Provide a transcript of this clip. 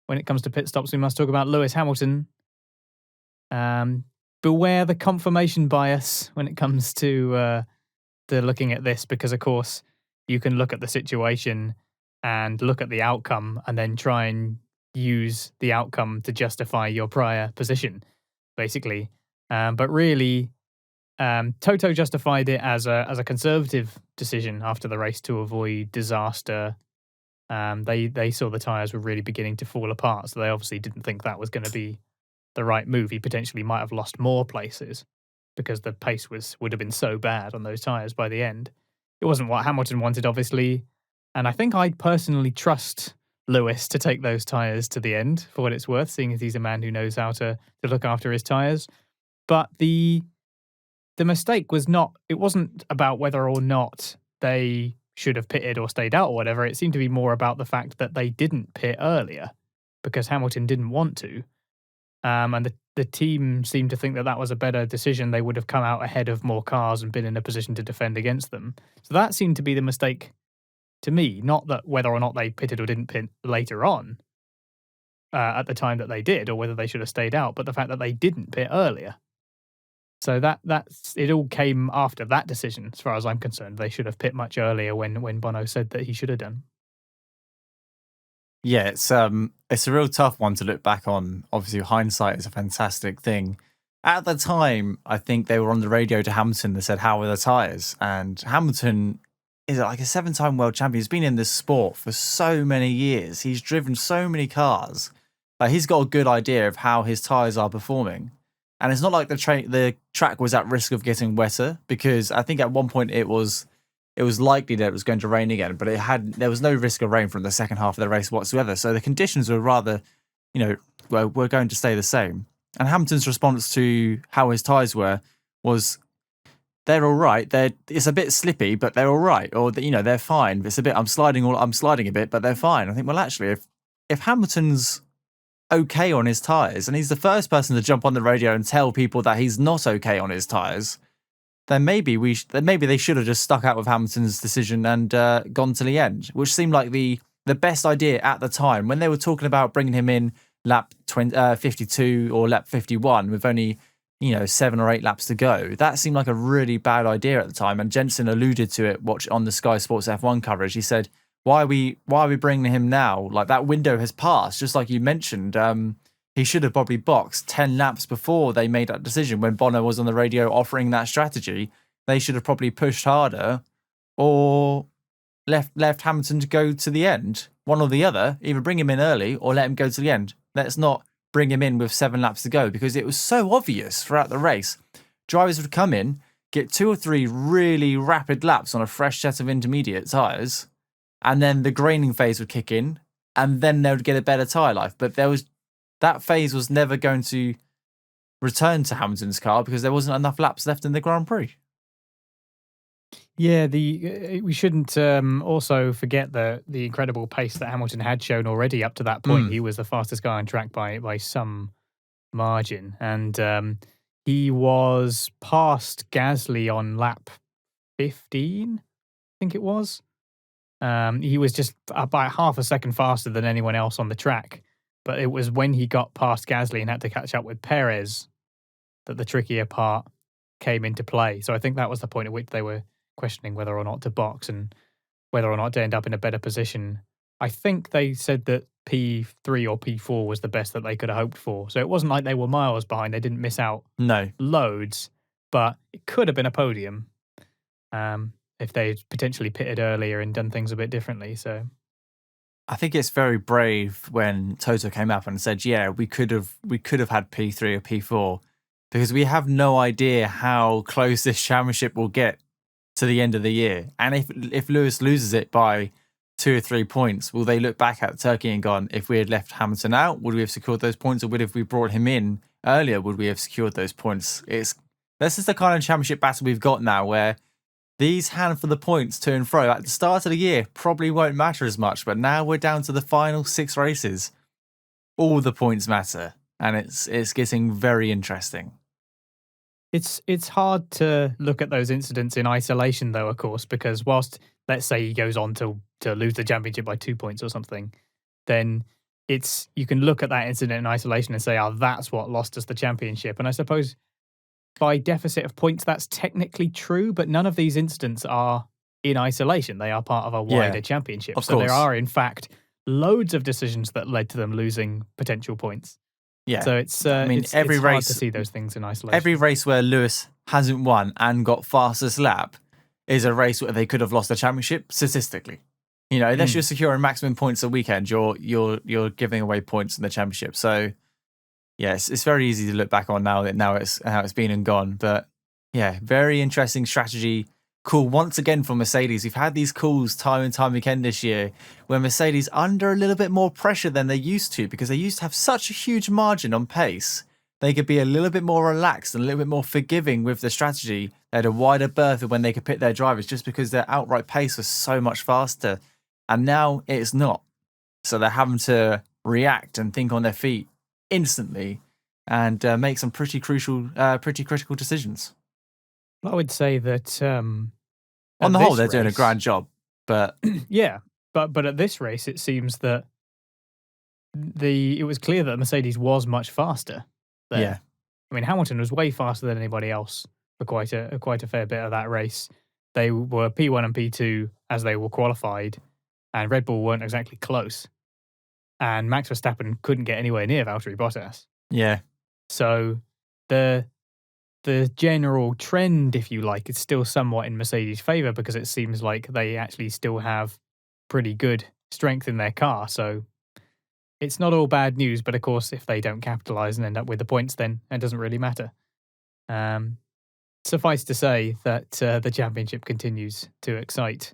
when it comes to pit stops, we must talk about Lewis Hamilton. Beware the confirmation bias when it comes to looking at this, because, of course, you can look at the situation and look at the outcome and then try and use the outcome to justify your prior position, basically. But really, Toto justified it as a conservative decision after the race to avoid disaster. They saw the tyres were really beginning to fall apart, so they obviously didn't think that was going to be the right move. He potentially might have lost more places because the pace would have been so bad on those tyres by the end. It wasn't what Hamilton wanted, obviously, and I think I personally trust Lewis to take those tyres to the end, for what it's worth, seeing as he's a man who knows how to look after his tyres. But the mistake wasn't about whether or not they should have pitted or stayed out or whatever. It seemed to be more about the fact that they didn't pit earlier because Hamilton didn't want to. And the team seemed to think that that was a better decision. They would have come out ahead of more cars and been in a position to defend against them. So that seemed to be the mistake to me, not that whether or not they pitted or didn't pit later on at the time that they did, or whether they should have stayed out, but the fact that they didn't pit earlier. So that's it. All came after that decision, as far as I'm concerned. They should have pit much earlier when Bono said that he should have done. Yeah, it's a real tough one to look back on. Obviously, hindsight is a fantastic thing. At the time, I think they were on the radio to Hamilton that said, "How are the tyres?" And Hamilton is like a 7-time world champion. He's been in this sport for so many years. He's driven so many cars. Like, he's got a good idea of how his tyres are performing. And it's not like the track was at risk of getting wetter, because I think at one point it was likely that it was going to rain again, but there was no risk of rain from the second half of the race whatsoever. So the conditions were rather, we're going to stay the same. And Hamilton's response to how his tyres were was, they're all right. It's a bit slippy, but they're all right. Or they're fine. It's a bit, I'm sliding a bit, but they're fine. I think, well, actually, if Hamilton's okay on his tyres, and he's the first person to jump on the radio and tell people that he's not okay on his tyres, then maybe they should have just stuck out with Hamilton's decision and gone to the end, which seemed like the best idea at the time. When they were talking about bringing him in lap 52 or lap 51 with only 7 or 8 laps to go, that seemed like a really bad idea at the time. And Jensen alluded to it on the Sky Sports F1 coverage. He said, why are we bringing him now? Like, that window has passed, just like you mentioned. He should have probably boxed 10 laps before they made that decision. When Bono was on the radio offering that strategy, they should have probably pushed harder or left Hamilton to go to the end. One or the other, either bring him in early or let him go to the end. Let's not bring him in with 7 laps to go, because it was so obvious throughout the race. Drivers would come in, get 2 or 3 really rapid laps on a fresh set of intermediate tyres, and then the graining phase would kick in, and then they would get a better tyre life. But that phase was never going to return to Hamilton's car because there wasn't enough laps left in the Grand Prix. Yeah, we shouldn't also forget the incredible pace that Hamilton had shown already up to that point. He was the fastest guy on track by some margin, and he was past Gasly on lap 15, I think it was. He was just about half a second faster than anyone else on the track. But it was when he got past Gasly and had to catch up with Perez that the trickier part came into play. So I think that was the point at which they were questioning whether or not to box and whether or not to end up in a better position. I think they said that P3 or P4 was the best that they could have hoped for. So it wasn't like they were miles behind. They didn't miss out loads, but it could have been a podium if they potentially pitted earlier and done things a bit differently. So I think it's very brave when Toto came up and said, "Yeah, we could have had P3 or P4, because we have no idea how close this championship will get to the end of the year. And if Lewis loses it by 2 or 3 points, will they look back at Turkey and gone, if we had left Hamilton out, would we have secured those points? Or if we brought him in earlier, would we have secured those points?" This is the kind of championship battle we've got now, where these handful of points to and fro at the start of the year probably won't matter as much, but now we're down to the final 6 races. All the points matter, and it's getting very interesting. It's hard to look at those incidents in isolation, though, of course, because whilst, let's say, he goes on to lose the championship by 2 points or something, then you can look at that incident in isolation and say, oh, that's what lost us the championship. And I suppose by deficit of points, that's technically true, but none of these incidents are in isolation. They are part of a wider championship. Of So there course. are, in fact, loads of decisions that led to them losing potential points. Yeah. So it's I mean, it's every hard race to see those things in isolation. Every race where Lewis hasn't won and got fastest lap is a race where they could have lost the championship statistically. You know, unless you're securing maximum points a weekend, you're giving away points in the championship. So yes, it's very easy to look back on now it's how it's been and gone. But yeah, very interesting strategy. Cool. Once again from Mercedes, we've had these calls time and time again this year where Mercedes under a little bit more pressure than they used to, because they used to have such a huge margin on pace. They could be a little bit more relaxed and a little bit more forgiving with the strategy. They had a wider berth when they could pit their drivers just because their outright pace was so much faster. And now it's not. So they're having to react and think on their feet instantly and make some pretty critical decisions. I would say that on the whole, they're doing a grand job. But yeah, but at this race, it seems that it was clear that Mercedes was much faster there. Yeah. I mean, Hamilton was way faster than anybody else for quite a fair bit of that race. They were P1 and P2 as they were qualified, and Red Bull weren't exactly close. And Max Verstappen couldn't get anywhere near Valtteri Bottas. Yeah. So the general trend, if you like, is still somewhat in Mercedes' favour, because it seems like they actually still have pretty good strength in their car. So it's not all bad news, but of course, if they don't capitalise and end up with the points, then it doesn't really matter. Suffice to say that the championship continues to excite